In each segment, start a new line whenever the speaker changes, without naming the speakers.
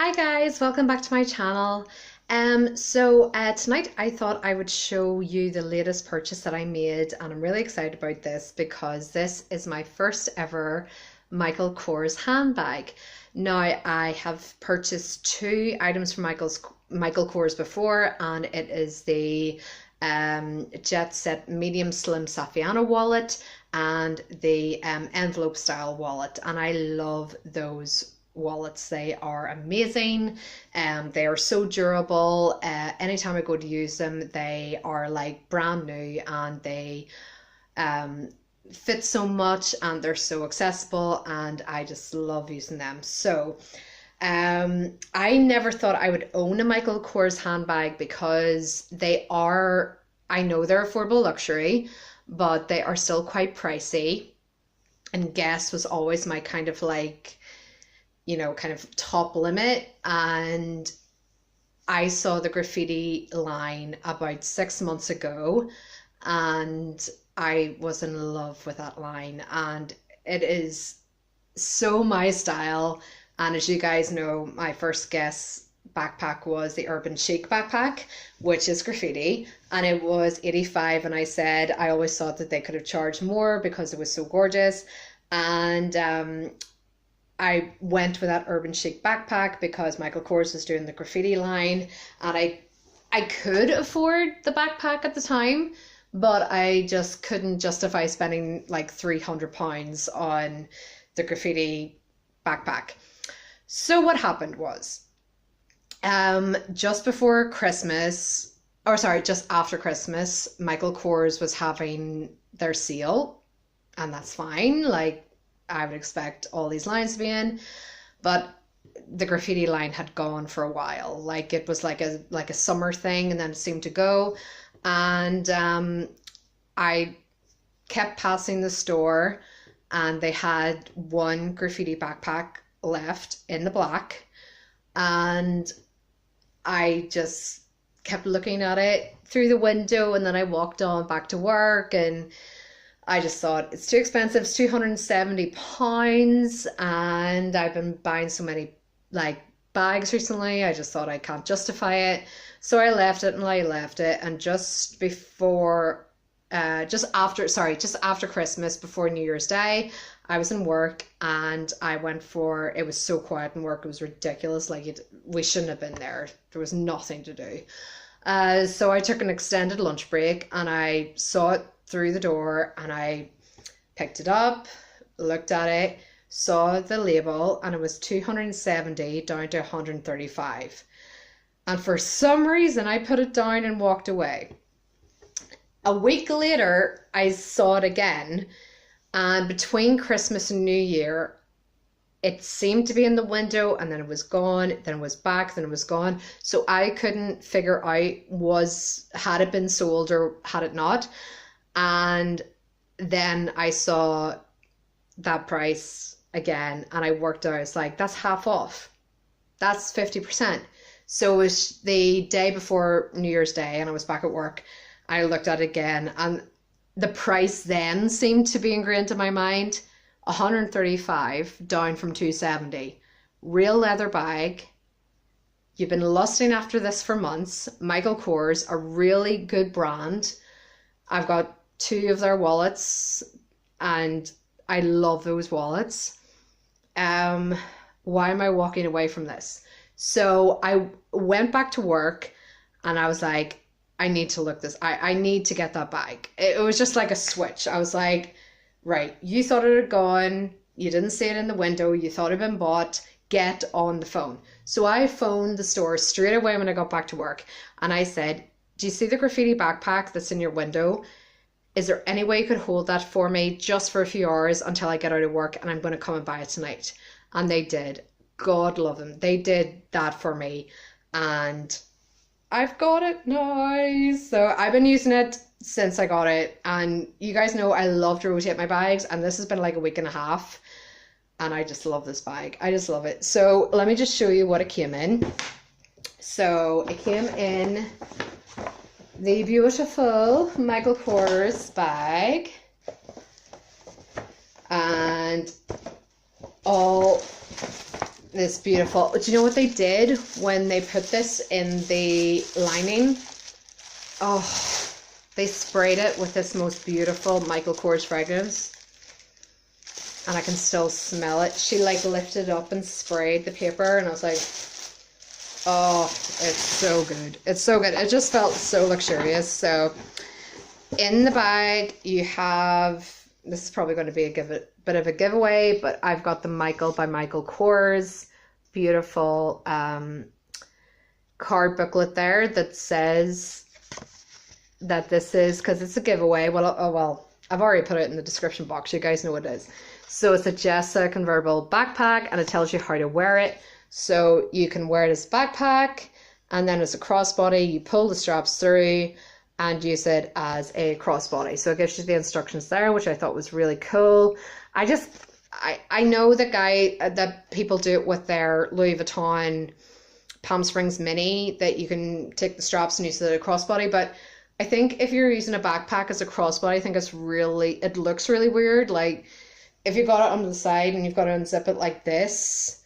Hi guys, welcome back to my channel. Tonight I thought I would show you the latest purchase that I made, and I'm really excited about this because this is my first ever Michael Kors handbag. Now I have purchased two items from Michael Kors before, and it is the Jet Set Medium Slim Saffiano wallet and the envelope style wallet, and I love those wallets. They are amazing. They are so durable. Anytime I go to use them, they are like brand new, and they fit so much, and they're so accessible, and I just love using them. I never thought I would own a Michael Kors handbag because I know they're affordable luxury, but they are still quite pricey. And Guess was always my kind of kind of top limit. And I saw the graffiti line about 6 months ago, and I was in love with that line, and it is so my style. And as you guys know, my first Guess backpack was the Urban Chic backpack, which is graffiti, and it was 85, and I said I always thought that they could have charged more because it was so gorgeous. And I went with that Urban Chic backpack because Michael Kors was doing the graffiti line, and I could afford the backpack at the time, but I just couldn't justify spending like £300 on the graffiti backpack. So what happened was, just before Christmas, or sorry, just after Christmas, Michael Kors was having their sale, and that's fine. Like, I would expect all these lines to be in, but the graffiti line had gone for a while. Like, it was like a summer thing, and then it seemed to go. And I kept passing the store, and they had one graffiti backpack left in the black, and I just kept looking at it through the window, and then I walked on back to work, and I just thought it's too expensive. It's £270, and I've been buying so many like bags recently. I just thought I can't justify it. So I left it, and just after Christmas, before New Year's Day, I was in work, and it was so quiet in work. It was ridiculous. We shouldn't have been there. There was nothing to do. So I took an extended lunch break, and I saw it through the door, and I picked it up, looked at it, saw the label, and it was 270 down to 135. And for some reason, I put it down and walked away. A week later, I saw it again, and between Christmas and New Year, it seemed to be in the window, and then it was gone, then it was back, then it was gone. So I couldn't figure out had it been sold or had it not. And then I saw that price again, and I worked out, it's like, that's half off. That's 50%. So it was the day before New Year's Day, and I was back at work. I looked at it again, and the price then seemed to be ingrained in my mind. 135 down from 270. Real leather bag. You've been lusting after this for months. Michael Kors, a really good brand. I've got two of their wallets, and I love those wallets. Why am I walking away from this? So I went back to work, and I was like, I need to look this. I need to get that bag. It was just like a switch. I was like, right, you thought it had gone. You didn't see it in the window. You thought it had been bought. Get on the phone. So I phoned the store straight away when I got back to work, and I said, do you see the graffiti backpack that's in your window? Is there any way you could hold that for me just for a few hours until I get out of work, and I'm going to come and buy it tonight? And they did. God love them. They did that for me, and I've got it now. So I've been using it since I got it, and you guys know I love to rotate my bags, and this has been like a week and a half, and I just love this bag. I just love it. So let me just show you what it came in. So it came in the beautiful Michael Kors bag, and all This beautiful. Do you know what they did when they put this in the lining? Oh, they sprayed it with this most beautiful Michael Kors fragrance. And I can still smell it. She like lifted it up and sprayed the paper, and I was like, oh, it's so good. It's so good. It just felt so luxurious. So in the bag you have, this is probably going to be a bit of a giveaway, but I've got the Michael by Michael Kors beautiful card booklet there that says that this is, because it's a giveaway. Well, I've already put it in the description box. You guys know what it is. So it's a Jessa convertible backpack, and it tells you how to wear it. So you can wear it as a backpack, and then as a crossbody, you pull the straps through and use it as a crossbody. So it gives you the instructions there, which I thought was really cool. I know that people do it with their Louis Vuitton Palm Springs Mini, that you can take the straps and use it as a crossbody, but I think if you're using a backpack as a crossbody, I think it looks really weird. Like, if you've got it on the side and you've got to unzip it like this,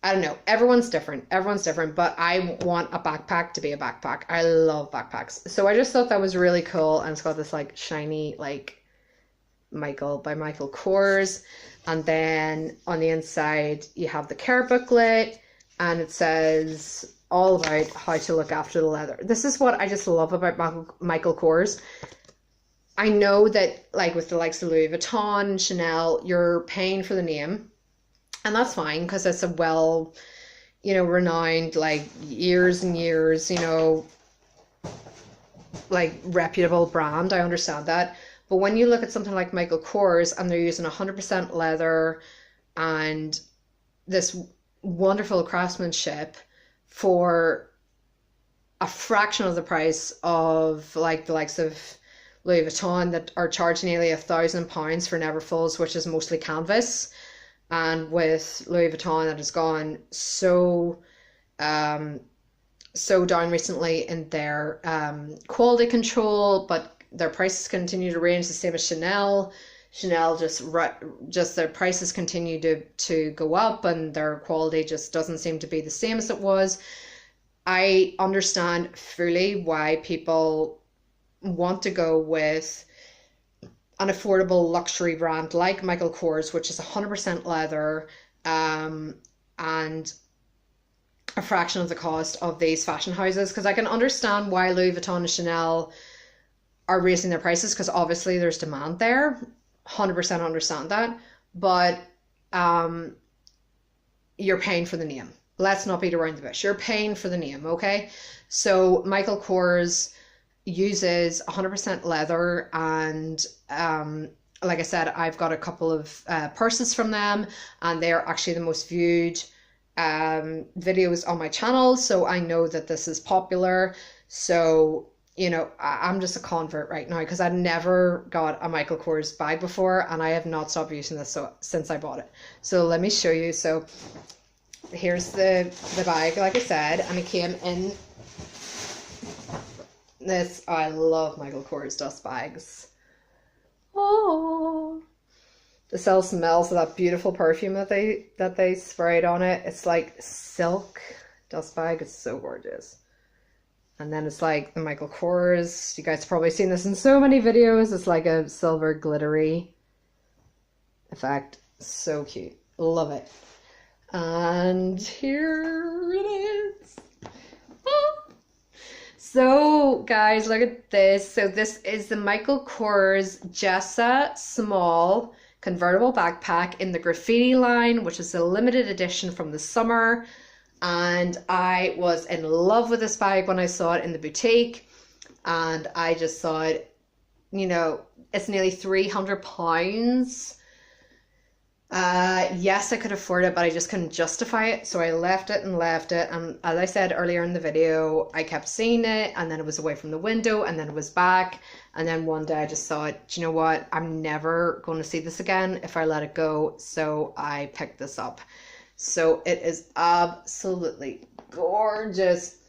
I don't know. Everyone's different, but I want a backpack to be a backpack. I love backpacks. So I just thought that was really cool. And it's got this like shiny, like Michael by Michael Kors. And then on the inside, you have the care booklet, and it says all about how to look after the leather. This is what I just love about Michael Kors. I know that like with the likes of Louis Vuitton, Chanel, you're paying for the name, and that's fine because it's a well, renowned, like years and years, like reputable brand. I understand that. But when you look at something like Michael Kors and they're using 100% leather and this wonderful craftsmanship for a fraction of the price of like the likes of Louis Vuitton that are charging nearly £1,000 for Neverfulls, which is mostly canvas, and with Louis Vuitton that has gone so down recently in their quality control, but their prices continue to range, the same as Chanel. Chanel just their prices continue to go up, and their quality just doesn't seem to be the same as it was. I understand fully why people want to go with an affordable luxury brand like Michael Kors, which is 100% leather, and a fraction of the cost of these fashion houses. Because I can understand why Louis Vuitton and Chanel are raising their prices, because obviously there's demand there. 100% understand that, but you're paying for the name. Let's not beat around the bush. You're paying for the name, okay? So Michael Kors uses 100% leather, and like I said, I've got a couple of purses from them, and they're actually the most viewed videos on my channel, so I know that this is popular. So I'm just a convert right now, because I never got a Michael Kors bag before, and I have not stopped using this since I bought it. So let me show you. So here's the bag, like I said, and it came in this. I love Michael Kors dust bags. Oh, the cell smells of that beautiful perfume that they sprayed on it. It's like silk dust bag. It's so gorgeous. And then it's like the Michael Kors. You guys have probably seen this in so many videos. It's like a silver glittery effect. So cute. Love it. And here it is. Oh. So guys, look at this. So this is the Michael Kors Jessa small convertible backpack in the graffiti line, which is a limited edition from the summer. And I was in love with this bag when I saw it in the boutique, and I just thought, it's nearly £300. Yes, I could afford it, but I just couldn't justify it, so I left it. And as I said earlier in the video, I kept seeing it, and then it was away from the window, and then it was back, and then one day I just thought, do you know what, I'm never going to see this again if I let it go, so I picked this up. So it is absolutely gorgeous.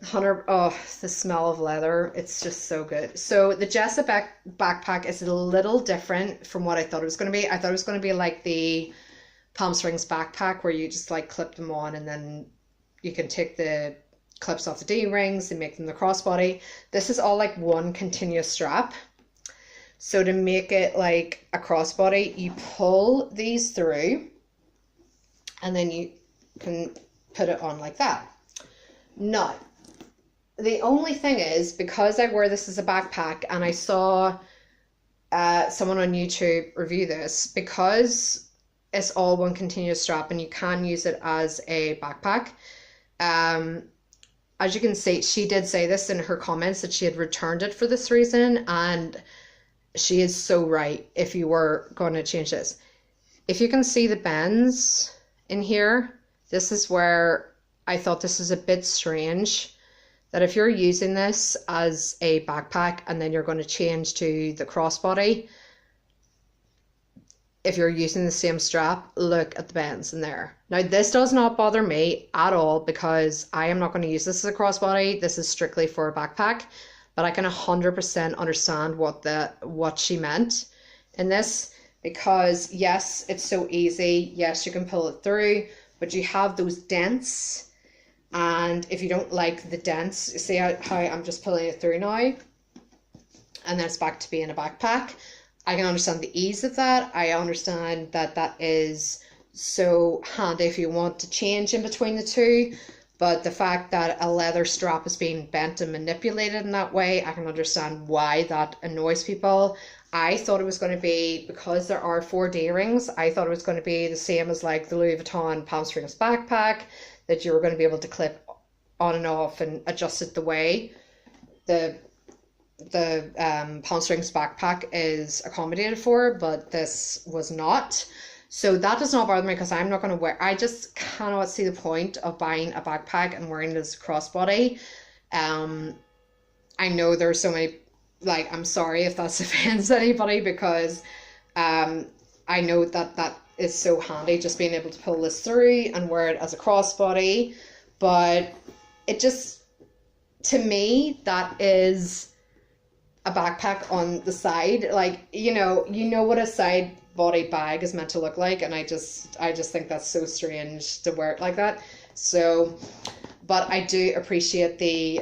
The smell of leather, it's just so good. So the Jessa backpack is a little different from what I thought it was going to be. I thought it was going to be like the Palm Springs backpack where you just like clip them on and then you can take the clips off the D-rings and make them the crossbody. This is all like one continuous strap. So to make it like a crossbody, you pull these through and then you can put it on like that. Now, the only thing is, because I wear this as a backpack and I saw someone on YouTube review this, because it's all one continuous strap and you can use it as a backpack. As you can see, she did say this in her comments that she had returned it for this reason, and she is so right if you were going to change this. If you can see the bends in here, this is where I thought this is a bit strange, that if you're using this as a backpack and then you're going to change to the crossbody, if you're using the same strap, look at the bends in there. Now, this does not bother me at all because I am not going to use this as a crossbody. This is strictly for a backpack, but I can 100% understand what she meant in this, because yes, it's so easy. Yes, you can pull it through, but you have those dents. And if you don't like the dents, see how I'm just pulling it through now, and then it's back to being a backpack. I can understand the ease of that. I understand that that is so handy if you want to change in between the two. But the fact that a leather strap is being bent and manipulated in that way, I can understand why that annoys people. I thought it was going to be, because there are 4 D-rings, I thought it was going to be the same as like the Louis Vuitton Palm Springs backpack, that you were going to be able to clip on and off and adjust it the way the Palm Springs backpack is accommodated for, but this was not. So that does not bother me because I'm not going to wear, I just cannot see the point of buying a backpack and wearing this crossbody. I know there's so many, like, I'm sorry if that offends anybody, because I know that is so handy, just being able to pull this through and wear it as a crossbody. But it just, to me, that is a backpack on the side. Like, you know what a side body bag is meant to look like, and I just think that's so strange to wear it like that. So, but I do appreciate the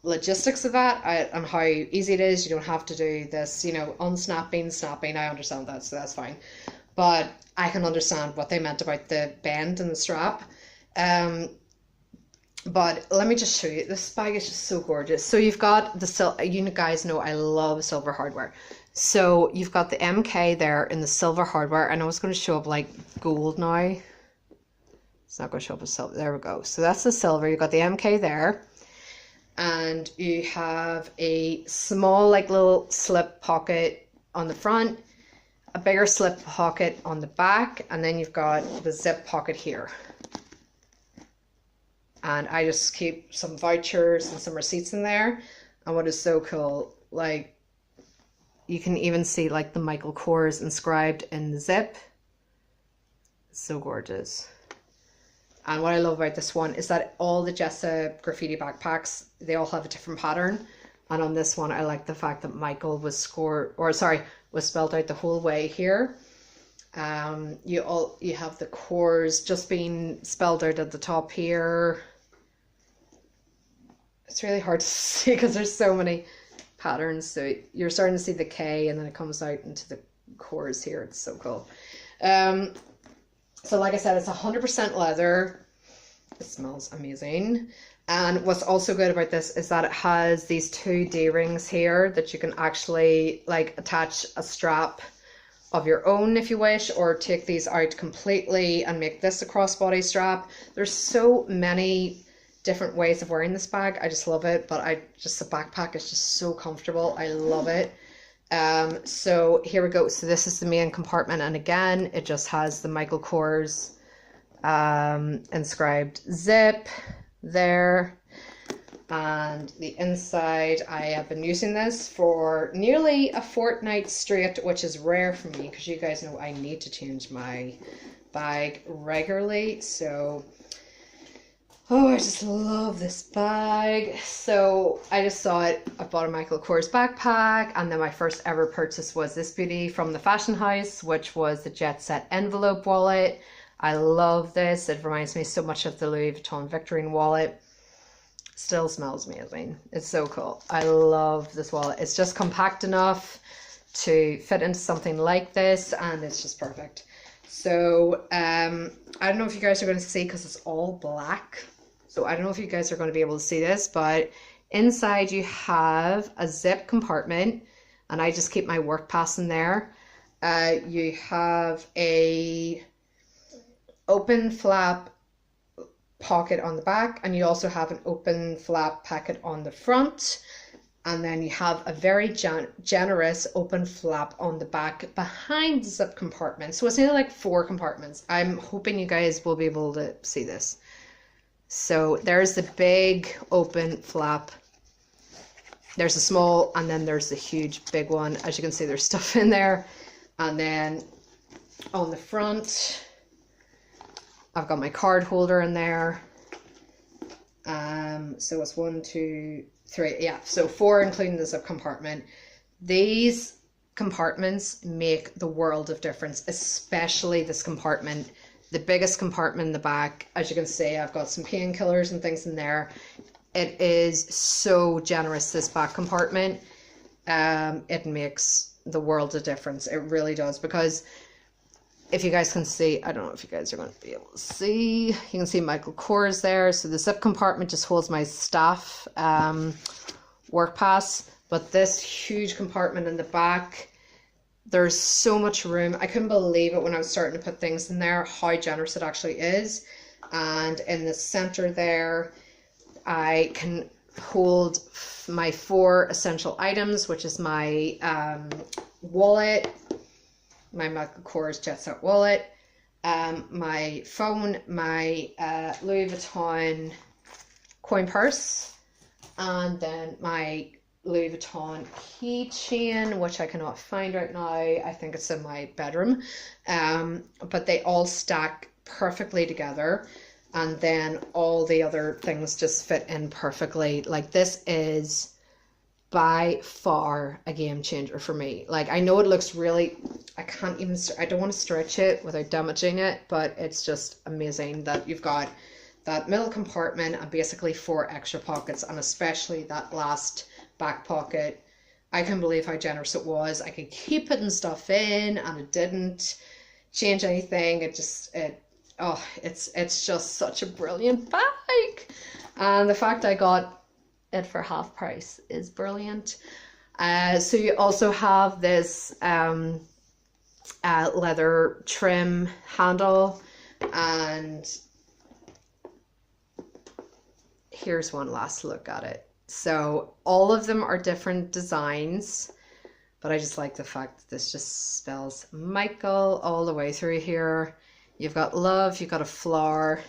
logistics of that and how easy it is. You don't have to do this, unsnapping, snapping. I understand that, so that's fine. But I can understand what they meant about the bend and the strap. But let me just show you. This bag is just so gorgeous. So you've got you guys know I love silver hardware. So you've got the MK there in the silver hardware. I know it's going to show up like gold now. It's not going to show up as silver. There we go. So that's the silver. You've got the MK there. And you have a small like little slip pocket on the front, a bigger slip pocket on the back, and then you've got the zip pocket here. And I just keep some vouchers and some receipts in there. And what is so cool, like, you can even see like the Michael Kors inscribed in the zip. It's so gorgeous. And what I love about this one is that all the Jessa graffiti backpacks, they all have a different pattern. And on this one, I like the fact that Michael was spelled out the whole way here. You have the Kors just being spelled out at the top here. It's really hard to see because there's so many patterns. So you're starting to see the K and then it comes out into the Kors here. It's so cool. So like I said, it's 100% leather. It smells amazing. And what's also good about this is that it has these 2 D-rings here that you can actually like attach a strap of your own if you wish, or take these out completely and make this a crossbody strap. There's so many different ways of wearing this bag. I just love it. But the backpack is just so comfortable. I love it. So here we go. So this is the main compartment, and again it just has the Michael Kors inscribed zip there, and the inside, I have been using this for nearly a fortnight straight, which is rare for me because you guys know I need to change my bag regularly. So Oh, I just love this bag. So I just saw it. I bought a Michael Kors backpack, and then my first ever purchase was this beauty from the fashion house, which was the Jet Set envelope wallet. I love this. It reminds me so much of the Louis Vuitton Victorine wallet. Still smells amazing. It's so cool. I love this wallet. It's just compact enough to fit into something like this, and it's just perfect. So I don't know if you guys are going to see, because it's all black. So I don't know if you guys are going to be able to see this, but inside you have a zip compartment, and I just keep my work pass in there. You have a open flap pocket on the back, and you also have an open flap pocket on the front, and then you have a very generous open flap on the back behind the zip compartment. So it's nearly like 4 compartments. I'm hoping you guys will be able to see this. So there's the big open flap, there's a small, and then there's the huge big one. As you can see, there's stuff in there. And then on the front, I've got my card holder in there. So it's 1, 2, 3, yeah, so 4 including the zip compartment. These compartments make the world of difference, especially this compartment, the biggest compartment in the back. As you can see, I've got some painkillers and things in there. It is so generous, this back compartment. It makes the world of difference. It really does, because if you guys can see, I don't know if you guys are going to be able to see, you can see Michael Kors there. So the zip compartment just holds my staff work pass, but this huge compartment in the back, there's so much room. I couldn't believe it when I was starting to put things in there, how generous it actually is. And in the center there, I can hold my 4 essential items, which is my wallet, my Michael Kors Jet Set wallet, my phone, my Louis Vuitton coin purse, and then my Louis Vuitton keychain, which I cannot find right now. I think it's in my bedroom. But they all stack perfectly together, and then all the other things just fit in perfectly. Like, this is by far a game changer for me. Like, I know it looks really, I don't want to stretch it without damaging it, but it's just amazing that you've got that middle compartment and basically 4 extra pockets, and especially that last back pocket. I can believe how generous it was. I could keep putting stuff in, and it didn't change anything. It's just such a brilliant bag. And the fact I got it for half price is brilliant. So you also have this leather trim handle, and here's one last look at it. So all of them are different designs, but I just like the fact that this just spells Michael all the way through here. You've got love, you've got a flower,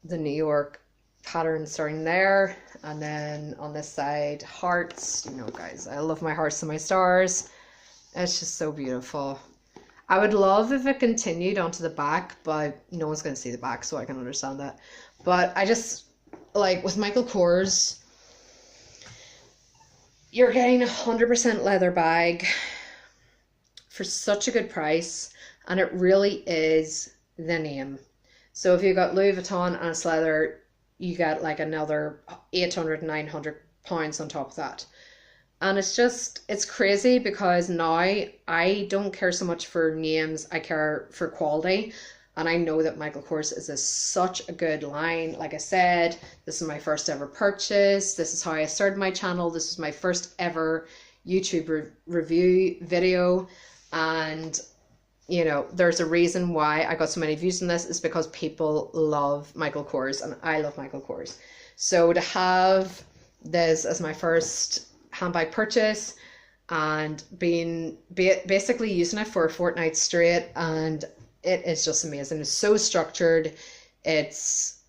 the New York pattern starting there, and then on this side, hearts. You know, guys, I love my hearts and my stars. It's just so beautiful. I would love if it continued onto the back, but no one's going to see the back, so I can understand that. But I just, like, with Michael Kors, you're getting a 100% leather bag for such a good price, and it really is the name. So if you've got Louis Vuitton and it's leather, you get like another 800, 900 pounds on top of that. And it's crazy, because now I don't care so much for names, I care for quality. And I know that Michael Kors is such a good line. Like I said, this is my first ever purchase. This is how I started my channel. This was my first ever YouTube review video. And, you know, there's a reason why I got so many views on this, is because people love Michael Kors, and I love Michael Kors. So to have this as my first handbag purchase, and basically using it for a fortnight straight, and it is just amazing. It's so structured, it's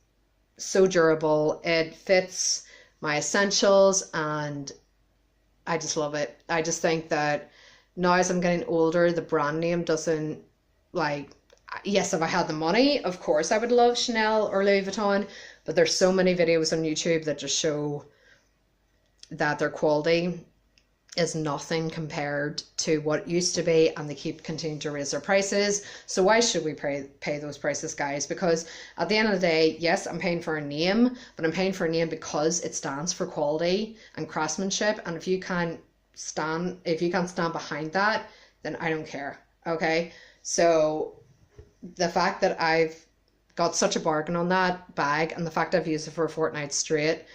so durable, it fits my essentials, and I just love it. I just think that now, as I'm getting older, the brand name doesn't, like, yes, if I had the money, of course I would love Chanel or Louis Vuitton, but there's so many videos on YouTube that just show that their quality is nothing compared to what it used to be, and they keep continuing to raise their prices. So why should we pay those prices, guys? Because at the end of the day, yes, I'm paying for a name, but I'm paying for a name because it stands for quality and craftsmanship. And if you can't stand behind that, then I don't care. Okay, so the fact that I've got such a bargain on that bag, and the fact I've used it for a fortnight straight,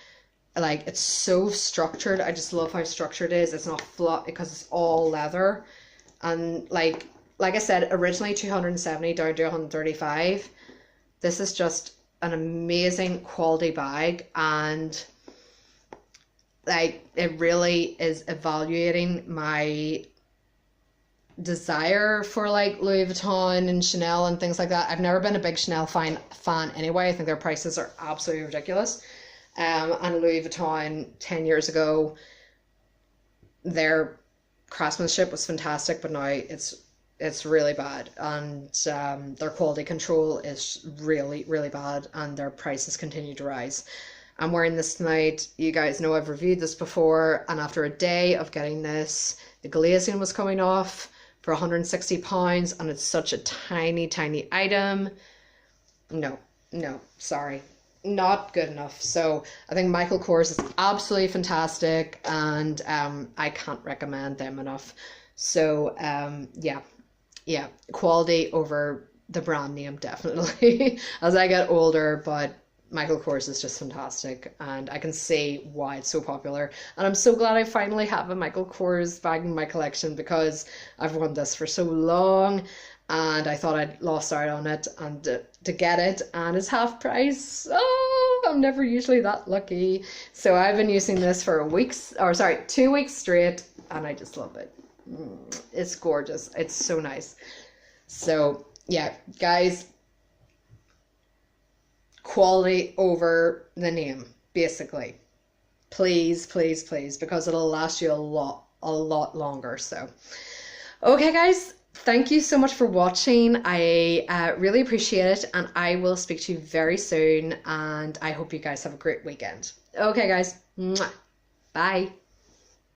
like, it's so structured. I just love how structured it is. It's not flat because it's all leather. And like I said, originally 270 down to 135. This is just an amazing quality bag, and like, it really is evaluating my desire for like Louis Vuitton and Chanel and things like that. I've never been a big Chanel fan anyway. I think their prices are absolutely ridiculous. And Louis Vuitton 10 years ago, their craftsmanship was fantastic, but now it's really bad, and their quality control is really, really bad, and their prices continue to rise. I'm wearing this tonight. You guys know I've reviewed this before, and after a day of getting this, the glazing was coming off for £160, and it's such a tiny, tiny item. No, sorry. Not good enough. So I think Michael Kors is absolutely fantastic, and I can't recommend them enough. So yeah, quality over the brand name, definitely, as I get older. But Michael Kors is just fantastic, and I can see why it's so popular. And I'm so glad I finally have a Michael Kors bag in my collection, because I've wanted this for so long, and I thought I'd lost out on it, and to get it, and it's half price. Oh, I'm never usually that lucky. So I've been using this for 2 weeks straight, and I just love it. It's gorgeous. It's so nice. So yeah, guys, quality over the name, basically. Please, please, please, because it'll last you a lot longer. So okay, guys, thank you so much for watching. I really appreciate it, and I will speak to you very soon, and I hope you guys have a great weekend. Okay, guys. Mwah. Bye.